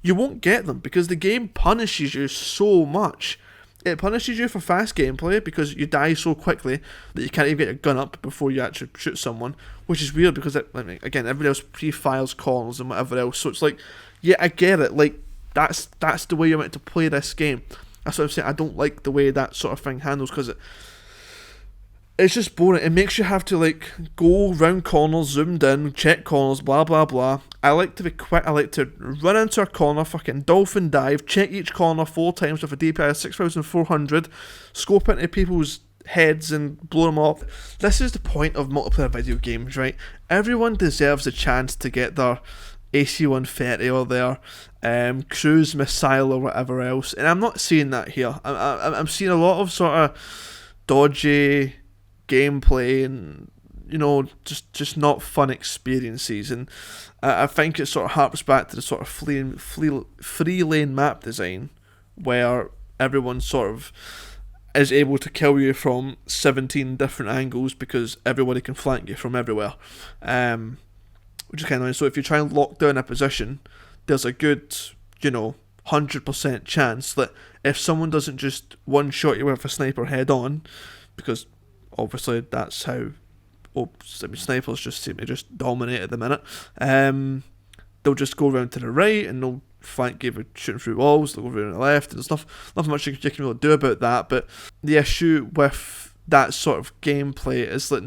you won't get them, because the game punishes you so much. It punishes you for fast gameplay because you die so quickly that you can't even get your gun up before you actually shoot someone, which is weird because, again, everybody else pre-files corners and whatever else, so it's like, yeah, I get it, like, that's the way you're meant to play this game. That's what I'm saying. I don't like the way that sort of thing handles, because it's just boring. It makes you have to like go round corners, zoomed in, check corners, blah blah blah. I like to be quick. I like to run into a corner, fucking dolphin dive, check each corner 4 times with a DPI of 6400, scope into people's heads and blow them off. This is the point of multiplayer video games, right? Everyone deserves a chance to get their AC-130 or their cruise missile or whatever else, and I'm not seeing that here. I'm seeing a lot of sort of dodgy gameplay and just not fun experiences. And I think it sort of harps back to the sort of free lane map design, where everyone sort of is able to kill you from 17 different angles because everybody can flank you from everywhere, which is kind of nice. So if you try and lock down a position, there's a good 100% chance that if someone doesn't just one-shot you with a sniper head-on, because obviously that's how snipers just seem to just dominate at the minute, they'll just go around to the right and they'll flank you with shooting through walls, they'll go around to the left, and there's nothing much you can really do about that. But the issue with that sort of gameplay is that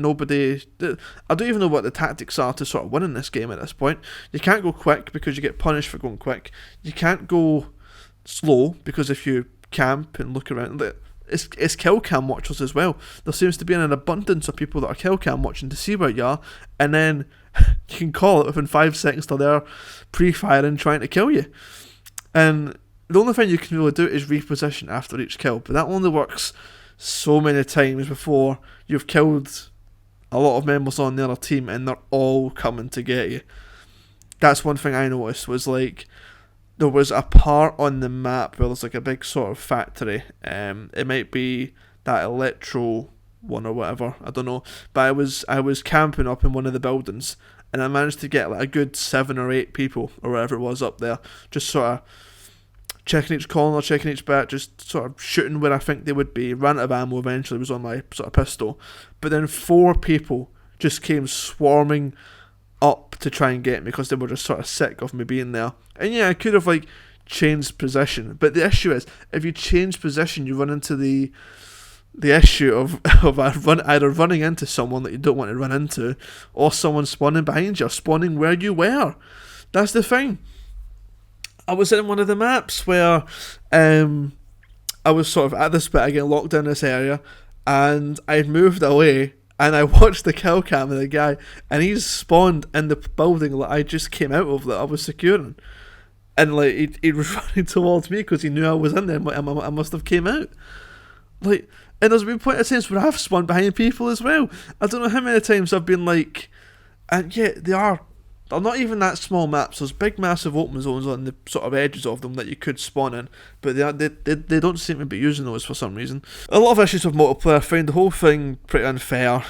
I don't even know what the tactics are to sort of win in this game at this point. You can't go quick because you get punished for going quick. You can't go slow because if you camp and look around, it's kill cam watchers as well. There seems to be an abundance of people that are kill cam watching to see where you are, and then you can call it within 5 seconds till they're pre-firing trying to kill you. And the only thing you can really do is reposition after each kill, but that only works so many times before you've killed a lot of members on the other team and they're all coming to get you. That's one thing I noticed, was like there was a part on the map where there's like a big sort of factory. It might be that electro one or whatever, I don't know. But I was camping up in one of the buildings and I managed to get like a good 7 or 8 people or whatever it was up there, just sort of checking each corner, checking each back, just sort of shooting where I think they would be. Ran out of ammo eventually, was on my sort of pistol. But then 4 people just came swarming up to try and get me because they were just sort of sick of me being there. And yeah, I could have like changed position, but the issue is if you change position, you run into the issue of either running into someone that you don't want to run into, or someone spawning behind you, or spawning where you were. That's the thing. I was in one of the maps where I was sort of at this bit, I get locked in this area, and I'd moved away, and I watched the kill cam of the guy, and he's spawned in the building that I just came out of, that I was securing. And like he was running towards me because he knew I was in there, I must have came out. Like, and there's been plenty of times where I've spawned behind people as well. I don't know how many times I've been like, and yet they're not even that small maps. There's big massive open zones on the sort of edges of them that you could spawn in, but they don't seem to be using those for some reason. A lot of issues with multiplayer. I find the whole thing pretty unfair.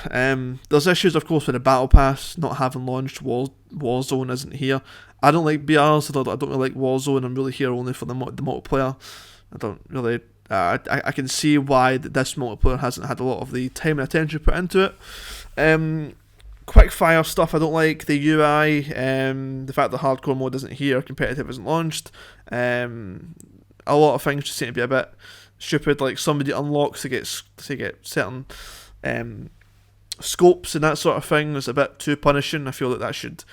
There's issues of course with the battle pass not having launched. Warzone isn't here. I don't like BRs, I don't really like Warzone. I'm really here only for the multiplayer. I don't really I can see why this multiplayer hasn't had a lot of the time and attention put into it. Quick fire stuff I don't like. The UI, the fact that hardcore mode isn't here, competitive isn't launched. A lot of things just seem to be a bit stupid. Like somebody unlocks to get certain scopes and that sort of thing is a bit too punishing. I feel that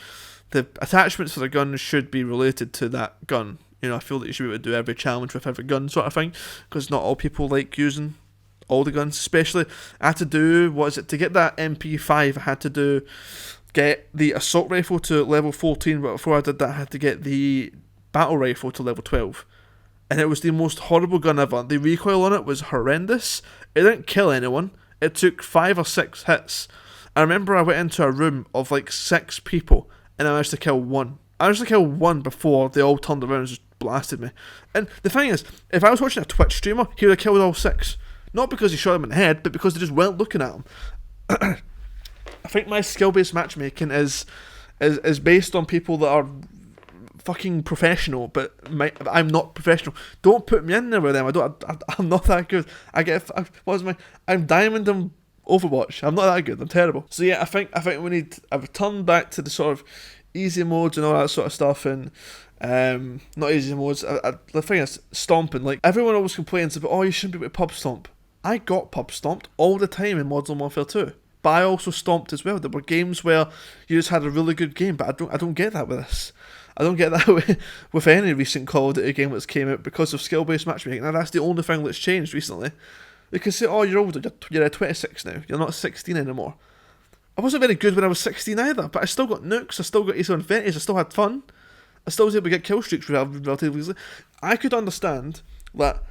the attachments for the gun should be related to that gun. I feel that you should be able to do every challenge with every gun sort of thing, because not all people like using all the guns. Especially, I had to do, to get that MP5, I had to get the assault rifle to level 14, but before I did that I had to get the battle rifle to level 12. And it was the most horrible gun ever. The recoil on it was horrendous. It didn't kill anyone. It took 5 or 6 hits. I remember I went into a room of like 6 people and I managed to kill one. I managed to kill one before they all turned around and just blasted me. And the thing is, if I was watching a Twitch streamer, he would have killed all 6. Not because he shot him in the head, but because they just weren't looking at him. I think my skill-based matchmaking is based on people that are fucking professional, but I'm not professional. Don't put me in there with them. I'm not that good. I'm diamond in Overwatch. I'm not that good. I'm terrible. So yeah, I think we need a return back to the sort of easy modes and all that sort of stuff, and not easy modes. The thing is, stomping. Like everyone always complains about, oh, you shouldn't be able to pub stomp. I got pub stomped all the time in Modern Warfare 2, but I also stomped as well. There were games where you just had a really good game, but I don't get that with this. I don't get that with any recent Call of Duty game that's came out because of skill-based matchmaking. Now that's the only thing that's changed recently. They can say, oh, you're older, you're 26 now, you're not 16 anymore. I wasn't very good when I was 16 either, but I still got nukes, I still got AC-130s, I still had fun. I still was able to get kill streaks relatively easily. I could understand that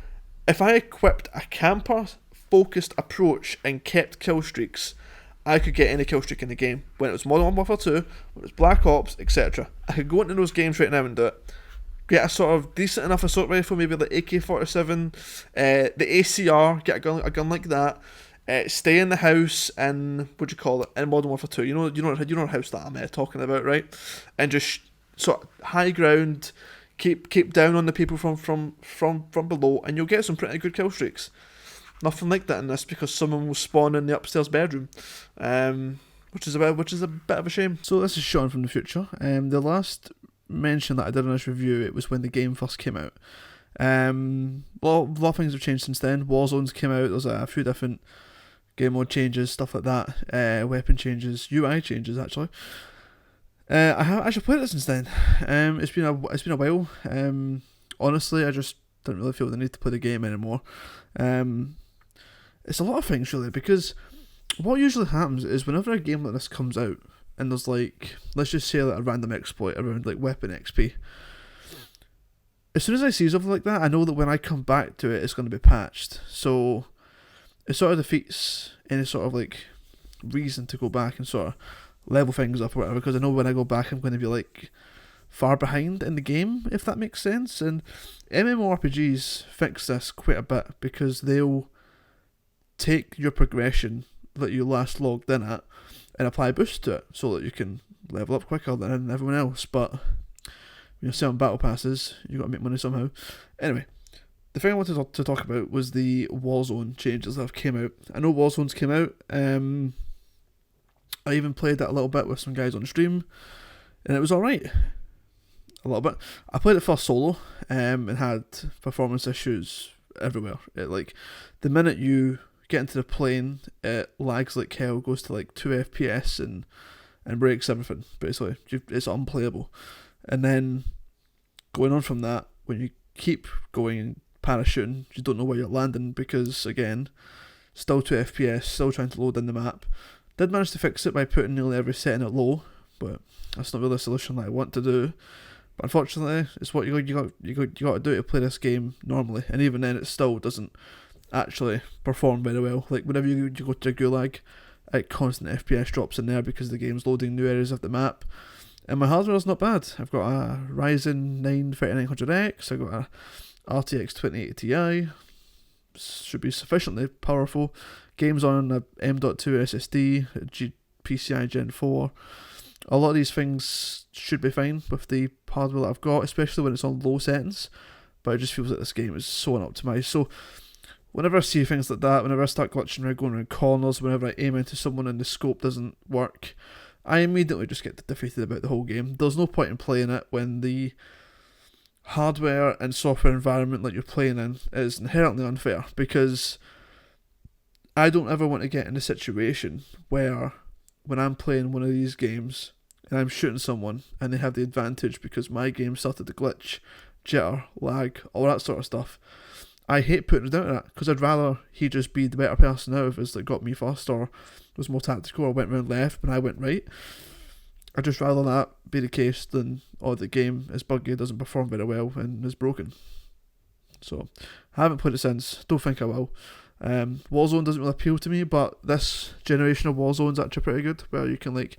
if I equipped a camper-focused approach and kept kill streaks, I could get any kill streak in the game. When it was Modern Warfare 2, when it was Black Ops, etc. I could go into those games right now and do it. Get a sort of decent enough assault rifle, maybe like AK-47, the ACR, get a gun like that. Stay in the house and what do you call it, in Modern Warfare 2. You know the house that I'm talking about, right? And just sort of high ground, keep down on the people from below, and you'll get some pretty good kill streaks. Nothing like that in this because someone will spawn in the upstairs bedroom, which is a bit of a shame. So this is Sean from the future. The last mention that I did in this review, it was when the game first came out. A lot of things have changed since then. Warzones came out. There's a few different game mode changes, stuff like that. Weapon changes, UI changes actually. I have actually played it since then. It's been a while. Honestly, I just didn't really feel the need to play the game anymore. It's a lot of things really, because what usually happens is whenever a game like this comes out and there's like, let's just say like a random exploit around like weapon XP, as soon as I see something like that, I know that when I come back to it, it's going to be patched. So it sort of defeats any sort of like reason to go back and sort of level things up or whatever, because I know when I go back I'm going to be like far behind in the game, if that makes sense. And MMORPGs fix this quite a bit because they'll take your progression that you last logged in at and apply a boost to it so that you can level up quicker than everyone else. But when you're selling battle passes, you got to make money somehow. Anyway, the thing I wanted to talk about was the Warzone changes that have came out. I know Warzones came out. I even played that a little bit with some guys on stream, and it was alright. A little bit. I played it first solo, and had performance issues everywhere. Like the minute you get into the plane, it lags like hell, goes to like 2 FPS and breaks everything. Basically, it's unplayable. And then going on from that, when you keep going and parachuting, you don't know where you're landing because again, still 2 FPS, still trying to load in the map. Did manage to fix it by putting nearly every setting at low, but that's not really a solution that I want to do. But unfortunately, it's what you got to do to play this game normally, and even then, it still doesn't actually perform very well. Like whenever you go to a gulag, it constant FPS drops in there because the game's loading new areas of the map. And my hardware is not bad. I've got a Ryzen 9 3900X, I've got a RTX 2080 Ti, should be sufficiently powerful. Games on a M.2 SSD, PCI Gen 4. A lot of these things should be fine with the hardware that I've got, especially when it's on low settings. But it just feels like this game is so unoptimized. So whenever I see things like that, whenever I start glitching around, going around corners, whenever I aim into someone and the scope doesn't work, I immediately just get defeated about the whole game. There's no point in playing it when the hardware and software environment that you're playing in is inherently unfair, because I don't ever want to get in a situation where when I'm playing one of these games and I'm shooting someone and they have the advantage because my game started to glitch, jitter, lag, all that sort of stuff. I hate putting it down to that, because I'd rather he just be the better person out of us that got me first, or was more tactical, or went round left and I went right. I'd just rather that be the case than, oh, the game is buggy, doesn't perform very well and is broken. So I haven't played it since, don't think I will. Warzone doesn't really appeal to me, but this generation of Warzone's actually pretty good, where you can like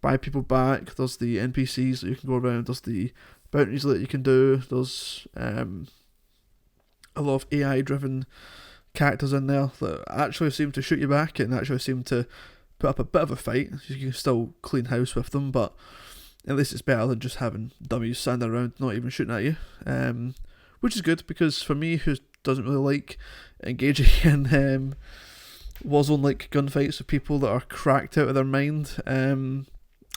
buy people back. There's the NPCs that you can go around, there's the bounties that you can do, there's a lot of AI driven characters in there that actually seem to shoot you back and actually seem to put up a bit of a fight. You can still clean house with them, but at least it's better than just having dummies standing around not even shooting at you, which is good, because for me, who doesn't really like engaging in Warzone like gunfights with people that are cracked out of their mind,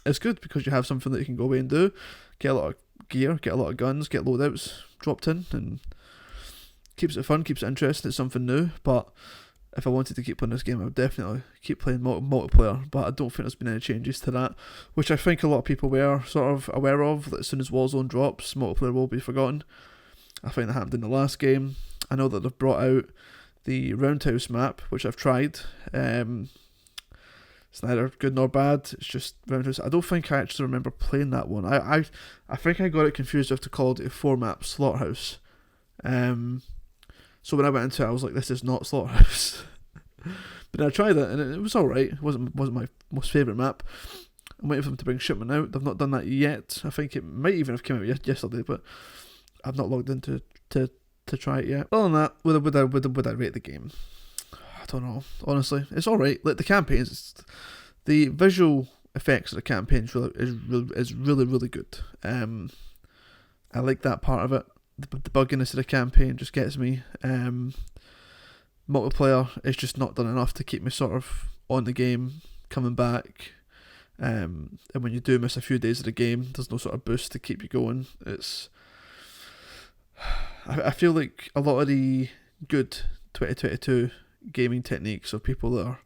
it's good because you have something that you can go away and do, get a lot of gear, get a lot of guns, get loadouts dropped in, and keeps it fun, keeps it interesting. It's something new. But if I wanted to keep playing this game, I would definitely keep playing multiplayer, but I don't think there's been any changes to that, which I think a lot of people were sort of aware of, that as soon as Warzone drops, multiplayer will be forgotten. I think that happened in the last game. I know that they've brought out the Roundhouse map, which I've tried. It's neither good nor bad, it's just Roundhouse. I don't think I actually remember playing that one. I think I got it confused with the Call of Duty 4 map, Slaughterhouse. So when I went into it, I was like, this is not Slaughterhouse. But I tried it and it was alright. It wasn't my most favourite map. I'm waiting for them to bring shipment out. They've not done that yet. I think it might even have come out yesterday, but I've not logged into to try it yet. Other than that, would I rate the game? I don't know. Honestly, it's alright. Like the campaigns, the visual effects of the campaign is really good. I like that part of it. The bugginess of the campaign just gets me. Multiplayer is just not done enough to keep me sort of on the game, coming back. And when you do miss a few days of the game, there's no sort of boost to keep you going. I feel like a lot of the good 2022 gaming techniques of people that are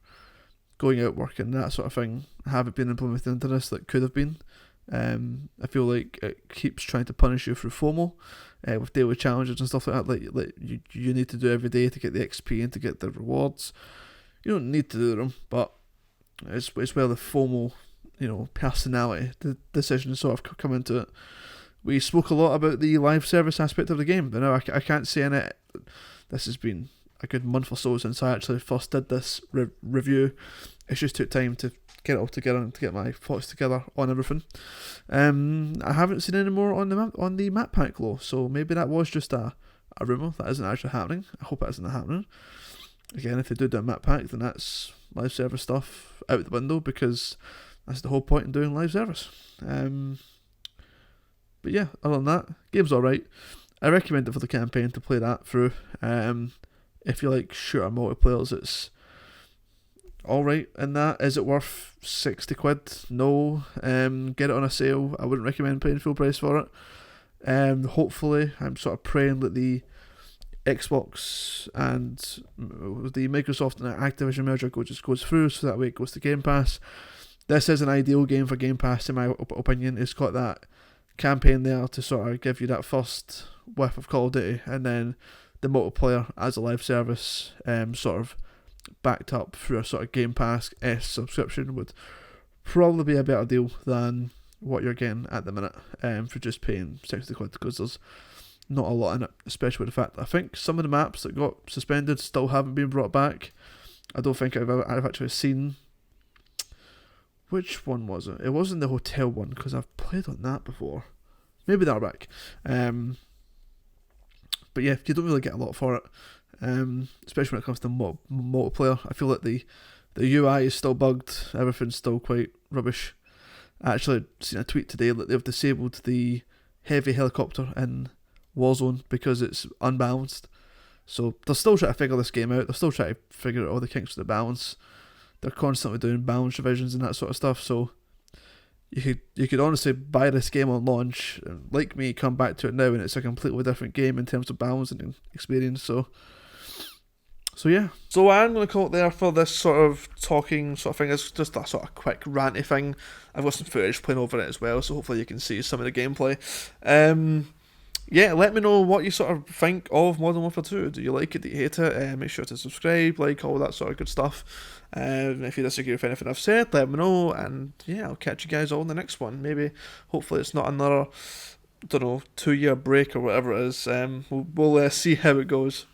going out working, that sort of thing, haven't been implemented into this that could have been. I feel like it keeps trying to punish you through FOMO, with daily challenges and stuff like that. Like you need to do every day to get the XP and to get the rewards. You don't need to do them, but it's where the FOMO, personality, the decision sort of come into it. We spoke a lot about the live service aspect of the game, but now I can't say in it. This has been a good month or so since I actually first did this review. It just took time to get it all together and to get my thoughts together on everything. I haven't seen any more on the map pack though, so maybe that was just a rumour that isn't actually happening. I hope it isn't happening. Again, if they do a map pack, then that's live service stuff out the window, because that's the whole point in doing live service. But yeah, other than that, game's alright. I recommend it for the campaign to play that through. If you like shooter multiplayers, it's alright in that. Is it worth 60 quid? No. Get it on a sale. I wouldn't recommend paying full price for it. Hopefully, I'm sort of praying that the Xbox and the Microsoft and Activision merger goes through, so that way it goes to Game Pass. This is an ideal game for Game Pass, in my opinion. It's got that campaign there to sort of give you that first whiff of Call of Duty, and then the multiplayer as a live service, sort of backed up through a sort of Game Pass-esque subscription, would probably be a better deal than what you're getting at the minute, for just paying 60 quid, because there's not a lot in it, especially with the fact that I think some of the maps that got suspended still haven't been brought back. I don't think I've actually seen. Which one was it? It wasn't the hotel one, because I've played on that before. Maybe they're back. But yeah, you don't really get a lot for it, especially when it comes to multiplayer. I feel like the UI is still bugged. Everything's still quite rubbish. I actually seen a tweet today that they've disabled the heavy helicopter in Warzone because it's unbalanced. So they're still trying to figure this game out. They're still trying to figure out all the kinks of the balance. They're constantly doing balance revisions and that sort of stuff. So you could honestly buy this game on launch, and like me, come back to it now, and it's a completely different game in terms of balance and experience. So yeah. So I'm going to call it there for this sort of talking sort of thing. It's just a sort of quick ranty thing. I've got some footage playing over it as well, so hopefully you can see some of the gameplay. Yeah, let me know what you sort of think of Modern Warfare 2. Do you like it? Do you hate it? Make sure to subscribe, like, all that sort of good stuff. If you disagree with anything I've said, let me know. And yeah, I'll catch you guys all in the next one. Maybe, hopefully it's not another, 2-year break or whatever it is. We'll see how it goes.